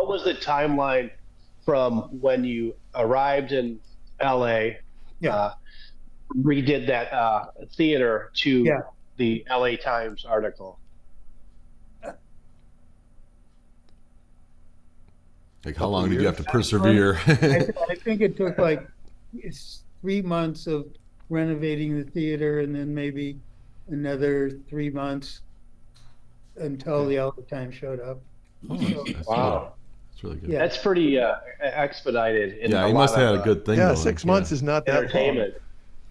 what was the timeline from when you arrived in LA, Yeah. redid that theater to Yeah. the LA Times article? Like, how Couple long did you have to years. persevere? I think it took like it's 3 months of renovating the theater and then maybe another 3 months until the LA Times showed up. Oh, So, that's Wow. really good. yeah. That's pretty expedited in Yeah, a you lot must have of had a good thing Yeah, going. 6 months is not that long. entertainment.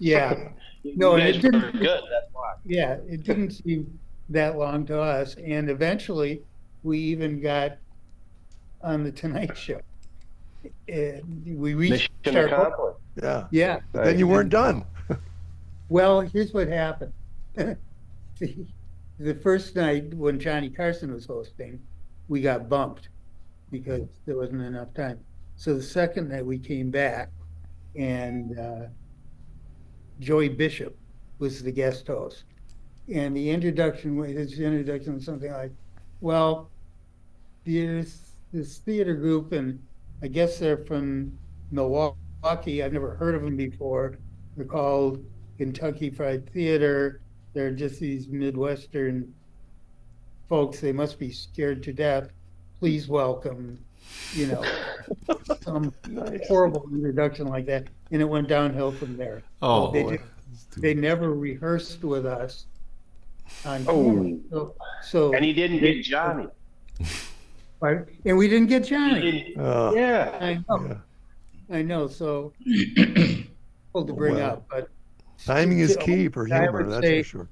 Yeah. You No, and guys it were didn't, good. That's why. yeah, it didn't seem that long to us. And eventually we even got on the Tonight Show. And we reached Mission our goal. accomplished. Yeah. Yeah. But then you weren't done. Well, here's what happened. The first night when Johnny Carson was hosting, we got bumped because there wasn't enough time. So the second night we came back and Joey Bishop was the guest host. And his introduction was something like, well, there's this theater group, and I guess they're from Milwaukee. I've never heard of them before. They're called Kentucky Fried Theater. They're just these Midwestern folks. They must be scared to death. Please welcome, some Nice. horrible introduction like that. And it went downhill from there. Oh, They never rehearsed with us on Oh. camera. So And he didn't get Johnny. and we didn't get He Johnny. didn't- Oh, yeah. I know. yeah. I know. So to bring Well, up, but Timing is key for I humor, would that's say for sure.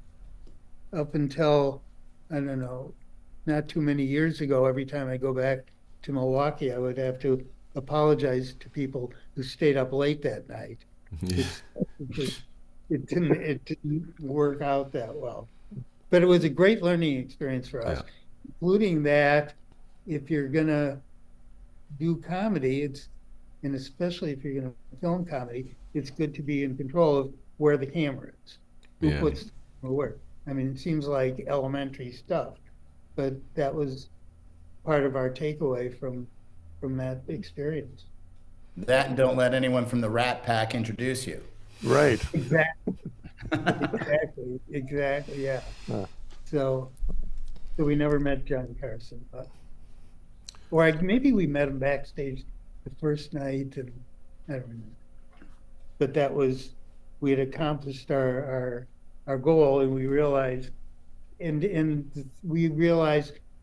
up until, I don't know, not too many years ago, every time I go back to Milwaukee, I would have to apologize to people who stayed up late that night. yeah. Because it didn't work out that well. But it was a great learning experience for us, including that if you're gonna do comedy, and especially if you're gonna film comedy, it's good to be in control of where the camera is, who Yeah. puts the camera where. I mean, it seems like elementary stuff, but that was part of our takeaway from that experience. That and don't let anyone from the Rat Pack introduce you. Right. Exactly. Exactly, yeah. Huh. So we never met Johnny Carson, or maybe we met him backstage the first night, and I don't remember. But we had accomplished our goal, and we realized,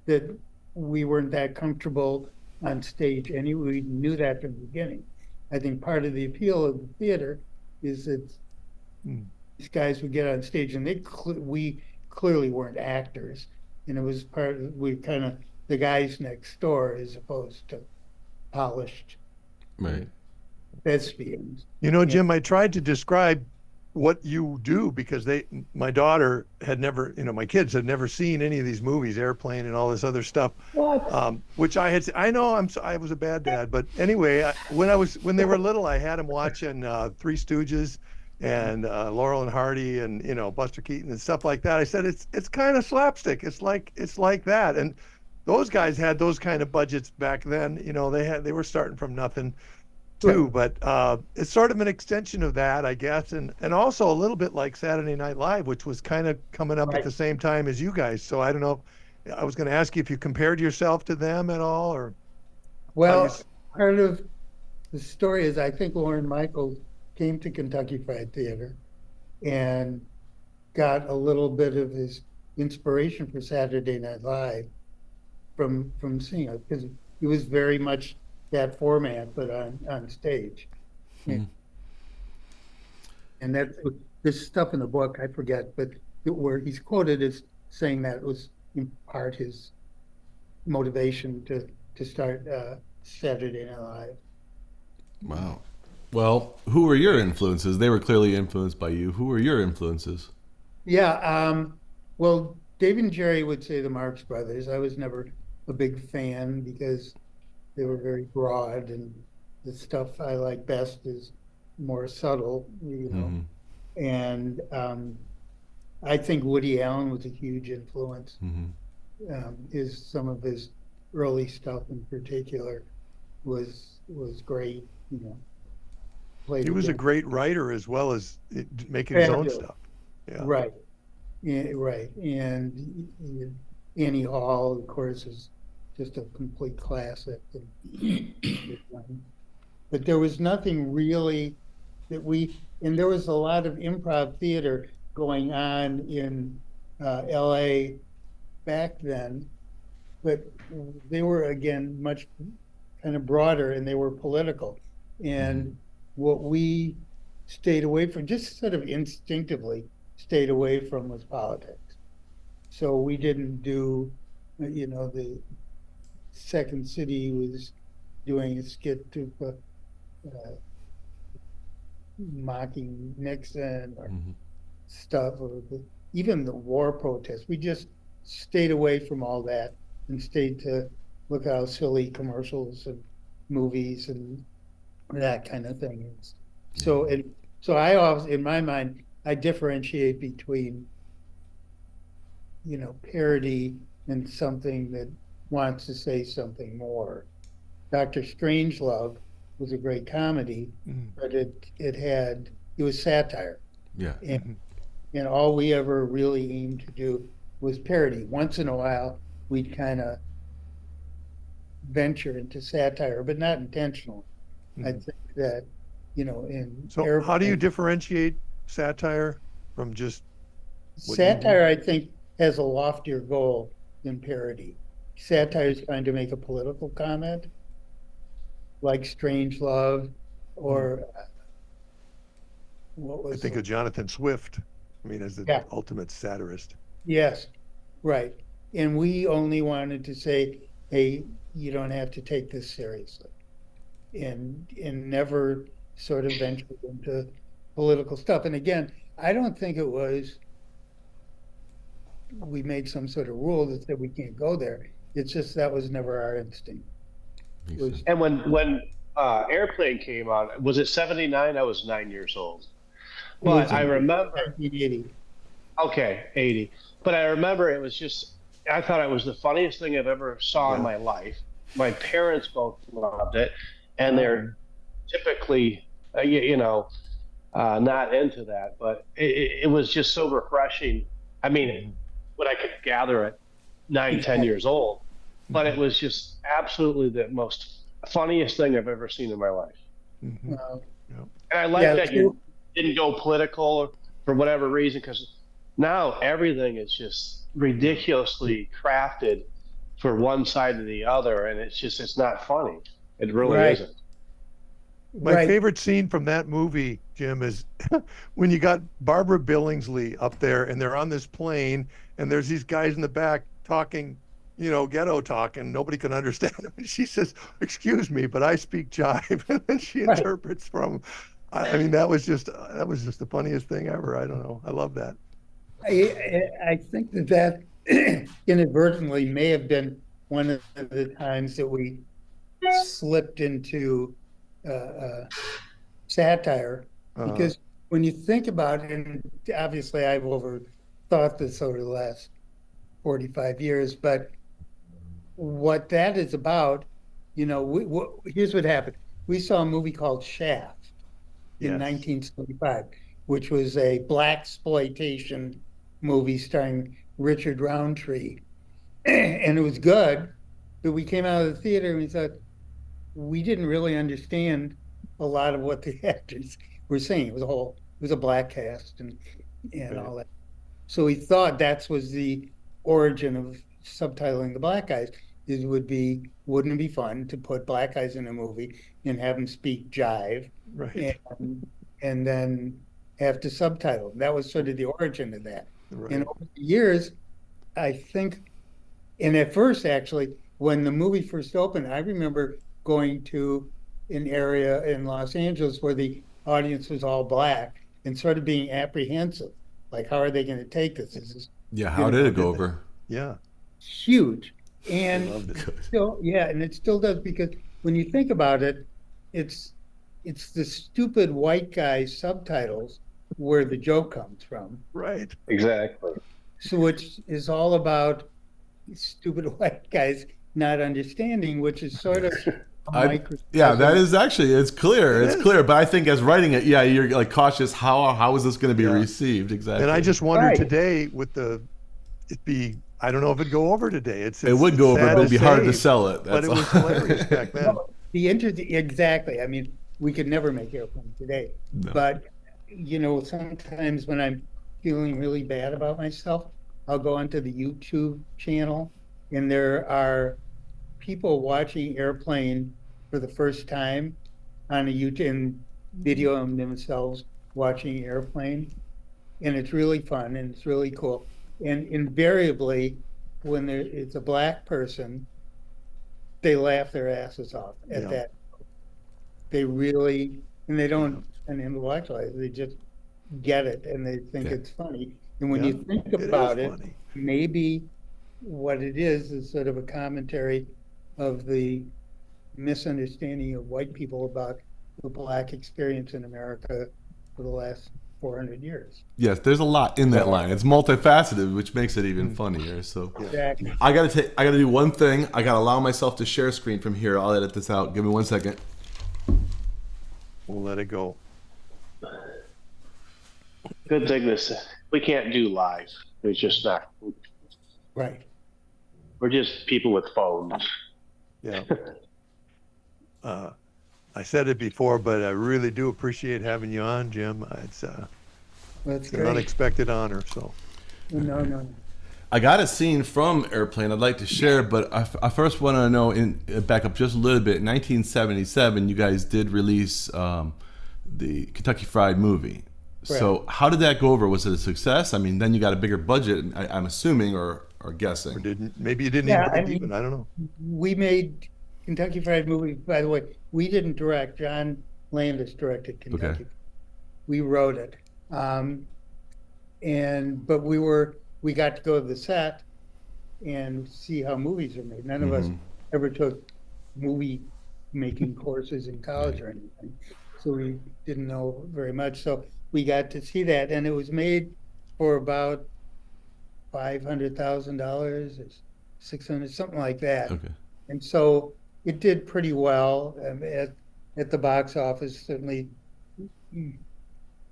that we weren't that comfortable on stage, and we knew that from the beginning. I think part of the appeal of the theater is that these guys would get on stage, and we clearly weren't actors, and it was we kind of the guys next door as opposed to polished Right. thespians. Jim, I tried to describe what you do because my daughter had never, my kids had never seen any of these movies, Airplane and all this other stuff. What? Which I know I was a bad dad, but anyway, when they were little, I had them watching Three Stooges and Laurel and Hardy and Buster Keaton and stuff like that. I said it's kind of slapstick. It's like that, and those guys had those kind of budgets back then. They were starting from nothing too, but it's sort of an extension of that, I guess, and also a little bit like Saturday Night Live, which was kind of coming up at the same time as you guys. So I don't know. I was going to ask you if you compared yourself to them at all, or Well, part of the story is I think Lorne Michaels came to Kentucky Fried Theater and got a little bit of his inspiration for Saturday Night Live from seeing it, because it was very much that format, but on stage. And there's stuff in the book, I forget, but where he's quoted as saying that it was in part his motivation to start Saturday Night Live. Wow. Well, who were your influences? They were clearly influenced by you. Who were your influences? Yeah, well, Dave and Jerry would say the Marx Brothers. I was never a big fan because they were very broad, and the stuff I like best is more subtle, And I think Woody Allen was a huge influence. Some of his early stuff in particular was great, played He was a again. great writer as well as making his own Fabulous. stuff. Yeah. Right, yeah, right. And Annie Hall, of course, is just a complete classic. But there was nothing really and there was a lot of improv theater going on in LA back then, but they were again much kind of broader and they were political. And what we stayed away from, just sort of instinctively stayed away from, was politics. So we didn't do, the Second City was doing a skit to mocking Nixon or stuff, or even the war protests. We just stayed away from all that and stayed to look how silly commercials and movies and that kind of thing is. So I always, in my mind, I differentiate between, parody and something that wants to say something more. Dr. Strangelove was a great comedy, but it was satire. Yeah. And all we ever really aimed to do was parody. Once in a while, we'd kind of venture into satire, but not intentionally. I think that, in So how do you differentiate satire from just satire, I think, has a loftier goal than parody. Satire is trying to make a political comment, like Strangelove, or what was I think of Jonathan Swift, I mean, as the ultimate satirist. Yes, right. And we only wanted to say, hey, you don't have to take this seriously. And never sort of ventured into political stuff. And again, I don't think it was we made some sort of rule that said we can't go there. It's just that was never our instinct. And when Airplane came out, was it 79? I was 9 years old. But I remember 1980. Okay, 80. But I remember it was just, I thought it was the funniest thing I've ever saw in my life. My parents both loved it, and they're typically, not into that. But it was just so refreshing. I mean, what I could gather at 9, 10 years old. But it was just absolutely the most funniest thing I've ever seen in my life. And I like that you didn't go political for whatever reason, because now everything is just ridiculously crafted for one side or the other, and it's not funny. It really isn't. My favorite scene from that movie, Jim, is when you got Barbara Billingsley up there and they're on this plane and there's these guys in the back talking, ghetto talk, and nobody can understand them. And she says, "Excuse me, but I speak jive." And then she interprets from, I mean, that was just the funniest thing ever. I don't know. I love that. I think that inadvertently may have been one of the times that we slipped into satire, because when you think about it, and obviously I've overthought this over the last 45 years, but what that is about, here's what happened. We saw a movie called Shaft in 1975, which was a blaxploitation movie starring Richard Roundtree. And it was good, but we came out of the theater and we thought, we didn't really understand a lot of what the actors were saying. It was a black cast and all that. So we thought that was the origin of subtitling the black guys. Wouldn't it be fun to put black guys in a movie and have them speak jive, and then have to subtitle? That was sort of the origin of that. And over the years, I think, and at first actually, when the movie first opened, I remember going to an area in Los Angeles where the audience was all black and sort of being apprehensive, like, how are they going to take this? How did it go over? Huge. And and it still does, because when you think about it, it's the stupid white guy subtitles where the joke comes from. Exactly. So which is all about stupid white guys not understanding, which is sort of a Yeah, that microcosm. is actually, it's clear. It It's is. clear. But I think as writing it, yeah, you're like cautious. How is this going to be Yeah. received? Exactly. And I just wondered Right. today with I don't know if it'd go over today. it would go over, sad but it'd be hard to say, sell it. But That's it all. was hilarious back then. Exactly. I mean, we could never make airplanes today. No. But, sometimes when I'm feeling really bad about myself, I'll go onto the YouTube channel and there are people watching airplane for the first time on a YouTube and videoing themselves watching airplane. And it's really fun and it's really cool. And invariably, when it's a black person, they laugh their asses off at Yeah. that. They really, and they don't intellectualize, they just get it and they think Yeah. it's funny. And when Yeah, you think it is about it, funny. maybe what it is sort of a commentary of the misunderstanding of white people about the black experience in America for the last 400 years. Yes, there's a lot in that line. It's multifaceted, which makes it even funnier. So Exactly. I gotta do one thing. I gotta allow myself to share screen from here. I'll edit this out. Give me 1 second. We'll let it go. Good thing we can't do live. It's just not. Right. We're just people with phones. Yeah. I said it before, but I really do appreciate having you on, Jim. It's That's an great. unexpected honor. So No. I got a scene from Airplane I'd like to share, but I first want to know, back up just a little bit. In 1977, you guys did release the Kentucky Fried Movie. So how did that go over? Was it a success? I mean, then you got a bigger budget, I'm assuming, or guessing. maybe you didn't Yeah, even I break mean- even. I don't know. We made Kentucky Fried Movie, by the way, we didn't direct. John Landis directed Kentucky. Okay. We wrote it. But we got to go to the set and see how movies are made. None of us ever took movie making courses in college or anything. So we didn't know very much. So we got to see that, and it was made for about $500,000 or $600, something like that. Okay. And so it did pretty well at the box office, certainly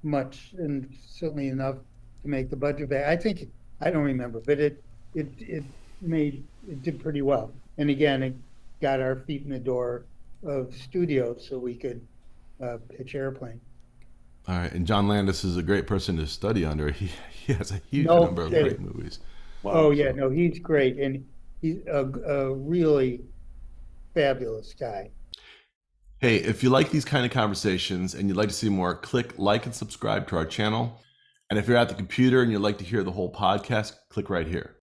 much and certainly enough to make the budget back. I don't remember, but it did pretty well. And again, it got our feet in the door of studios so we could pitch Airplane. All right, and John Landis is a great person to study under. He has a huge No number of kidding. great movies. Oh yeah, no, he's great, and he's a really fabulous guy. Hey, if you like these kind of conversations and you'd like to see more, click like and subscribe to our channel. And if you're at the computer and you'd like to hear the whole podcast, click right here.